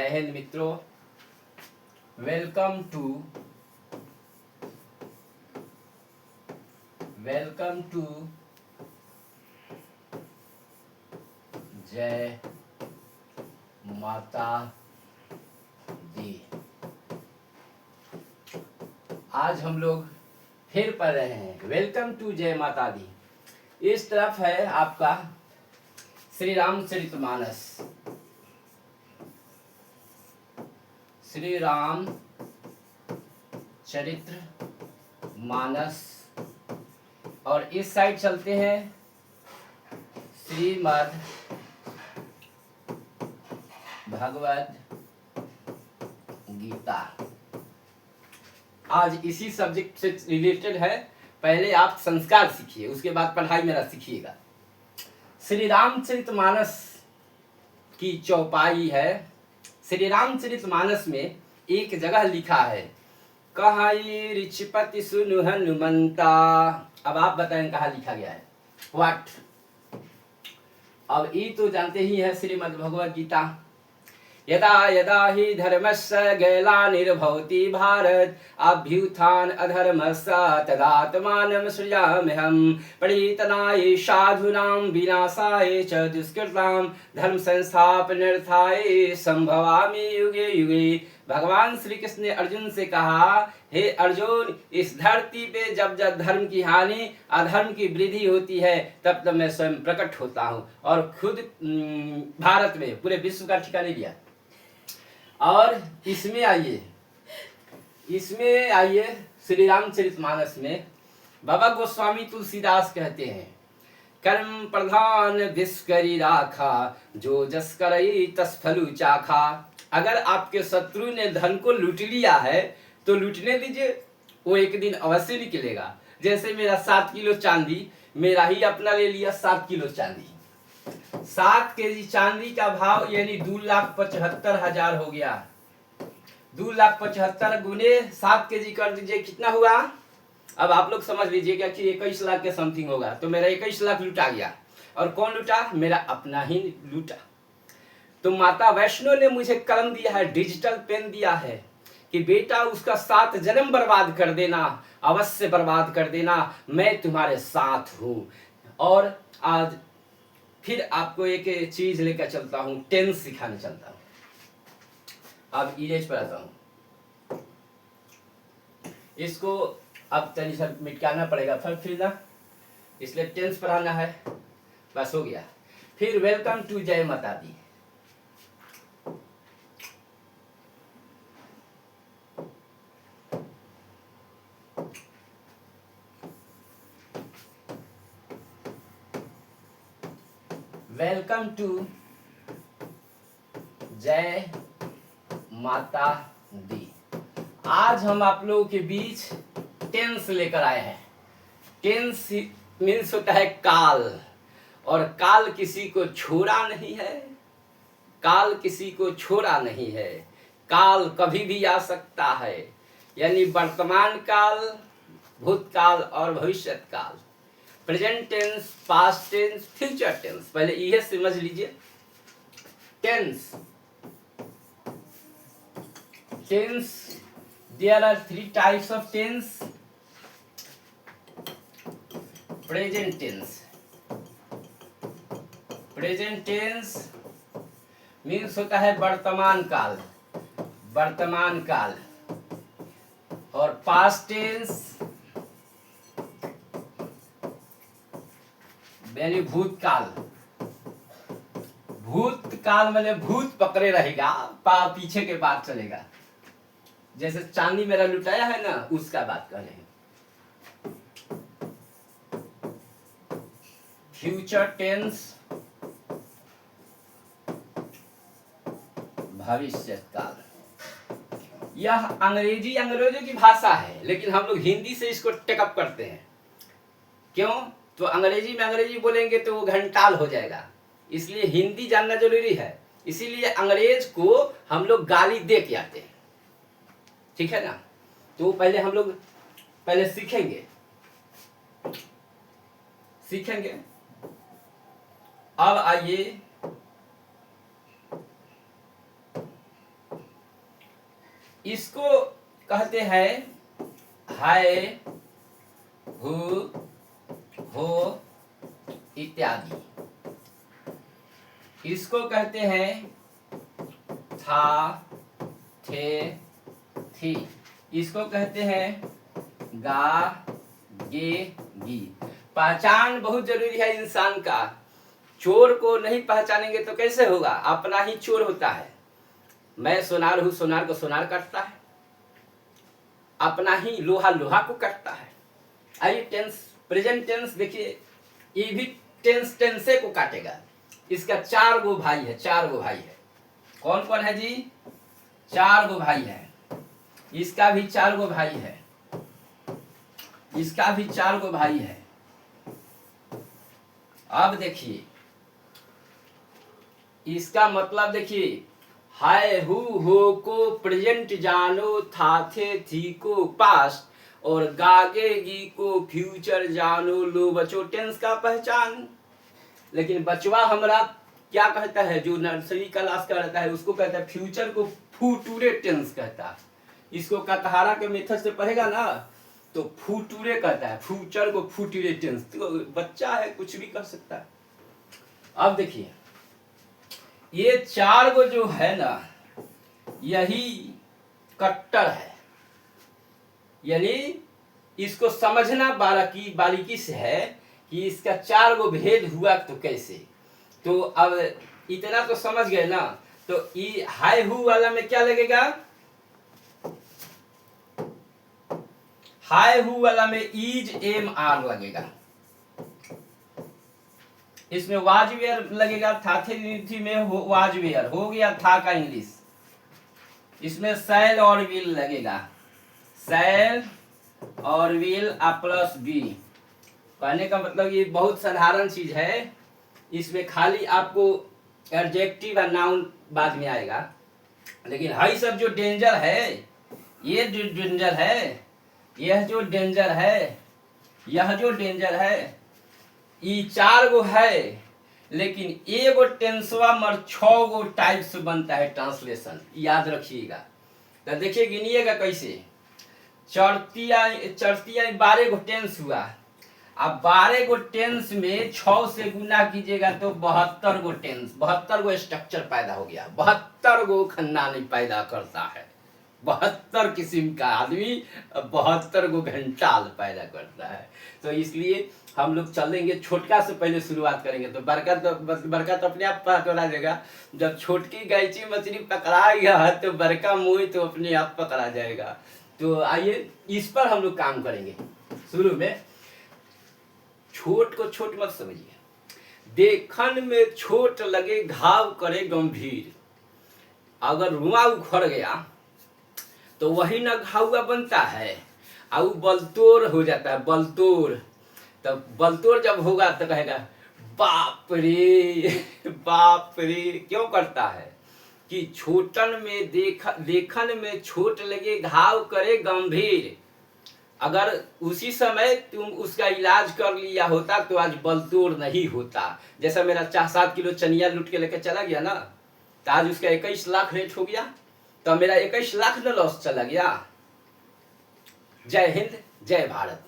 जय हिंद मित्रों, welcome to जय माता दी। आज हम लोग फिर पढ़ रहे हैं वेलकम टू जय माता दी। इस तरफ है आपका श्री रामचरितमानस। श्री राम चरित्र मानस और इस साइड चलते हैं श्रीमद् भगवद गीता। आज इसी सब्जेक्ट से रिलेटेड है। पहले आप संस्कार सीखिए, उसके बाद पढ़ाई मेरा सीखिएगा। श्री रामचरितमानस की चौपाई है। श्री रामचरितमानस में एक जगह लिखा है, कहाई ऋषिपति सुनु हनुमंता। अब आप बताएं कहाँ लिखा गया है, व्हाट। अब ये तो जानते ही है श्रीमद् भगवद गीता। यदा यदा हि धर्मस्य ग्लानिर्भवति भारत अभ्युत्थान अधर्मस्य तदात्मानं सृजाम्यहं परितनाय साधूनां विनाशाय च दुष्कृतां धर्म संस्थापनार्थाय संभवामि युगे युगे। भगवान श्री कृष्ण ने अर्जुन से कहा, हे अर्जुन, इस धरती पे जब जब धर्म की हानि अधर्म की वृद्धि होती है तब तब मैं स्वयं प्रकट होता हूँ और खुद भारत में पूरे विश्व का ठिकाने लिया। और इसमें आइए श्री रामचरितमानस में बाबा गोस्वामी तुलसीदास कहते हैं, कर्म प्रधान विष करी राखा जो जस करई तस फलु चाखा। अगर आपके शत्रु ने धन को लूट लिया है तो लूटने दीजिए, वो एक दिन अवश्य निकलेगा। जैसे मेरा 7 किलो चांदी, मेरा ही अपना ले लिया 7 किलो चांदी। 7 केजी चांदी का भाव यानी 2,75,000 हो गया। 2,75,000 गुने 7 केजी कर दीजिए, कितना हुआ? अब आप लोग समझ लीजिएगा कि 21 लाख के समथिंग होगा। तो मेरा 21 लाख लूटा गया। और कौन लूटा? मेरा अपना ही लूटा। तो माता वैष्णो ने मुझे कलम दिया है, डिजिटल पेन दिया है कि बेटा उसका 7 जन्म बर्बाद कर देना, अवश्य बर्बाद कर देना, मैं तुम्हारे साथ हूं। और आज फिर आपको एक चीज लेकर चलता हूं, टेंस सिखाने चलता हूं। अब इरेज पर आता हूं, इसको अब तनी सा मिटाना पड़ेगा फिर ना, इसलिए टेंस पढ़ाना है। बस हो गया। फिर वेलकम टू जय माता दी। वेलकम टू जय माता दी। आज हम आप लोगों के बीच टेंस लेकर आए हैं। टेंस मीन्स होता है काल, और काल किसी को छोड़ा नहीं है। काल किसी को छोड़ा नहीं है। काल कभी भी आ सकता है, यानी वर्तमान काल, भूतकाल और भविष्यत काल। Present tense, past tense, future tense. पहले यह समझ लीजिए। Tense, there are 3 types of tense. Present tense means होता है वर्तमान काल। और पास्ट टेंस यानी भूतकाल मैंने भूत पकड़े रहेगा, पीछे के बाद चलेगा। जैसे चांदी मेरा लुटाया है ना, उसका बात कर रहे हैं। फ्यूचर टेंस भविष्य काल। यह अंग्रेजों की भाषा है, लेकिन हम लोग हिंदी से इसको टेकअप करते हैं। क्यों? तो अंग्रेजी बोलेंगे तो वो घंटाल हो जाएगा, इसलिए हिंदी जानना जरूरी है। इसीलिए अंग्रेज को हम लोग गाली दे के आते हैं, ठीक है ना। तो पहले हम लोग सीखेंगे। अब आइए इसको कहते हैं हाय हु हो इत्यादि। इसको कहते हैं था थे थी। इसको कहते हैं गा गे गी। पहचान बहुत जरूरी है इंसान का। चोर को नहीं पहचानेंगे तो कैसे होगा, अपना ही चोर होता है। मैं सोनार हूं, सोनार को सोनार काटता है, अपना ही लोहा लोहा को काटता है। आइए टेंस प्रेजेंट टेंस देखिए, ये भी टेंस टेंसे को काटेगा। इसका 4 गो भाई है, 4 गो भाई है। कौन कौन है जी? 4 गो भाई है। इसका भी 4 गो भाई है, इसका भी 4 गो भाई है। अब देखिए इसका मतलब देखिए, हाय हु हो को प्रेजेंट जानो, था थे थी को पास्ट और गागे गी को फ्यूचर जानो। लो बच्चों टेंस का पहचान। लेकिन बचवा हमरा क्या कहता है, जो नर्सरी क्लास का रहता है उसको कहता है फ्यूचर को फ्यूटूरे टेंस कहता है। इसको कटहारा के मेथड से पढ़ेगा ना तो फ्यूटूरे कहता है, फ्यूचर को फ्यूटूरे टेंस। तो बच्चा है कुछ भी कर सकता है। अब देखिए ये 4 गो जो है ना, यही कट्टर है। यानी इसको समझना बारीकी से है कि इसका 4 गो भेद हुआ तो कैसे। तो अब इतना तो समझ गए ना, तो ई हाय हु वाला में क्या लगेगा? हाय हु वाला में इज एम आर लगेगा। इसमें वाज वेयर लगेगा, था थे थी में वाज वेयर हो गया था का इंग्लिश। इसमें सैल और विल लगेगा, सैल और विल प्लस बी। कहने का मतलब ये बहुत साधारण चीज है। इसमें खाली आपको एडजेक्टिव और नाउन बाद में आएगा। लेकिन हाई सब जो डेंजर है, ये जो डेंजर है, यह जो डेंजर है, यह जो डेंजर है, ये 4 गो है। लेकिन एगो टेंसवा मर 6 गो टाइप से बनता है ट्रांसलेशन, याद रखिएगा। तो देखिए गिनिएगा कैसे। चढ़तिया 12 गो टेंस हुआ। अब 12 गो टेंस में 6 से गुना कीजिएगा तो 72 गो टेंस, 72 गो स्ट्रक्चर पैदा हो गया। 72 गो खानदान पैदा करता है। 72 किस्म का आदमी 72 गो घंटाल पैदा करता है। तो इसलिए हम लोग चलेंगे छोटका से पहले शुरुआत करेंगे। तो बड़का तो अपने आप पकड़ा जाएगा। जब छोटकी गैची मछली पकड़ा गया है तो बड़का मुँह तो अपने आप पकड़ा जाएगा। तो आइए इस पर हम लोग काम करेंगे। शुरू में छोट को छोट मत समझिए। देखन में छोट लगे घाव करे गंभीर। अगर रुआ उखड़ गया तो वही न घावा बनता है, और बलतोड़ हो जाता है, बलतोड़। तब बलतोड़ जब होगा तो कहेगा बाप रे बाप रे। क्यों करता है कि छोटन में देखन में छोट लगे घाव करे गंभीर। अगर उसी समय तुम उसका इलाज कर लिया होता तो आज बलतोड़ नहीं होता। जैसा मेरा 7 किलो चनिया लूट के लेकर चला गया ना, तो आज उसका 21 लाख रेट हो गया, तो मेरा 21 लाख न लॉस चला गया। जय हिंद, जय भारत।